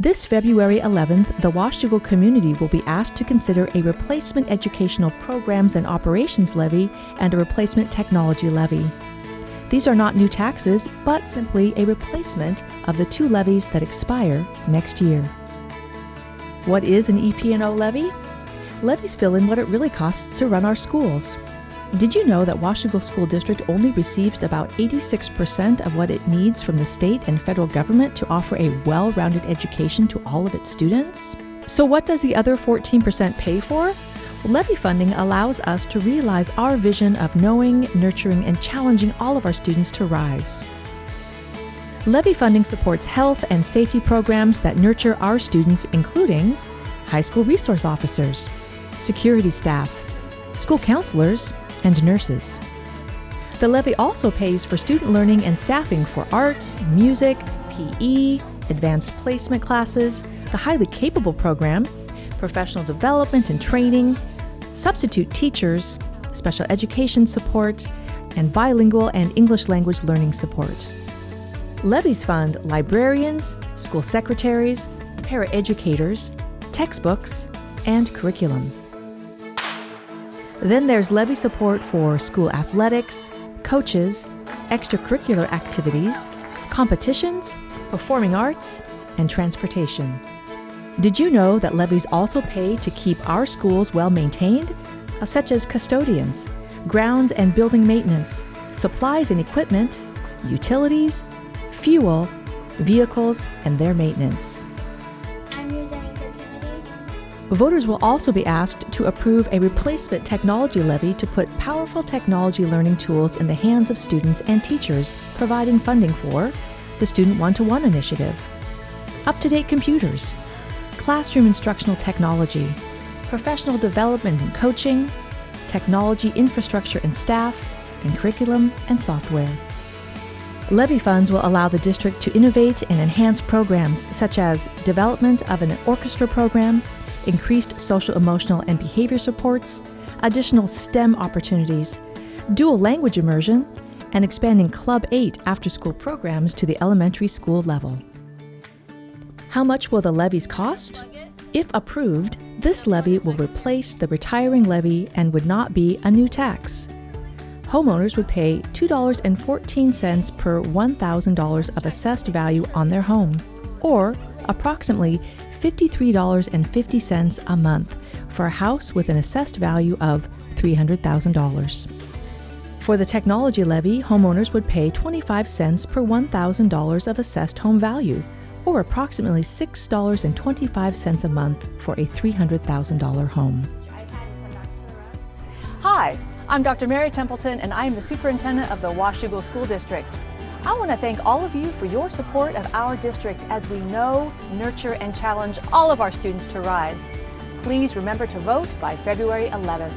This February 11th, the Washougal community will be asked to consider a replacement educational programs and operations levy and a replacement technology levy. These are not new taxes, but simply a replacement of the two levies that expire next year. What is an EP&O levy? Levies fill in what it really costs to run our schools. Did you know that Washougal School District only receives about 86% of what it needs from the state and federal government to offer a well-rounded education to all of its students? So what does the other 14% pay for? Levy funding allows us to realize our vision of knowing, nurturing, and challenging all of our students to rise. Levy funding supports health and safety programs that nurture our students, including high school resource officers, security staff, school counselors, and nurses. The levy also pays for student learning and staffing for art, music, PE, advanced placement classes, the highly capable program, professional development and training, substitute teachers, special education support, and bilingual and English language learning support. Levies fund librarians, school secretaries, paraeducators, textbooks, and curriculum. Then there's levy support for school athletics, coaches, extracurricular activities, competitions, performing arts, and transportation. Did you know that levies also pay to keep our schools well maintained, such as custodians, grounds and building maintenance, supplies and equipment, utilities, fuel, vehicles, and their maintenance? Voters will also be asked to approve a replacement technology levy to put powerful technology learning tools in the hands of students and teachers, providing funding for the Student One-to-One Initiative, up-to-date computers, classroom instructional technology, professional development and coaching, technology infrastructure and staff, and curriculum and software. Levy funds will allow the district to innovate and enhance programs such as development of an orchestra program, increased social, emotional, and behavior supports, additional STEM opportunities, dual language immersion, and expanding Club 8 after-school programs to the elementary school level. How much will the levies cost? If approved, this levy will replace the retiring levy and would not be a new tax. Homeowners would pay $2.14 per $1,000 of assessed value on their home, or approximately $53.50 a month for a house with an assessed value of $300,000. For the technology levy, homeowners would pay 25 cents per $1,000 of assessed home value, or approximately $6.25 a month for a $300,000 home. Hi, I'm Dr. Mary Templeton, and I am the superintendent of the Washougal School District. I want to thank all of you for your support of our district as we know, nurture, and challenge all of our students to rise. Please remember to vote by February 11th.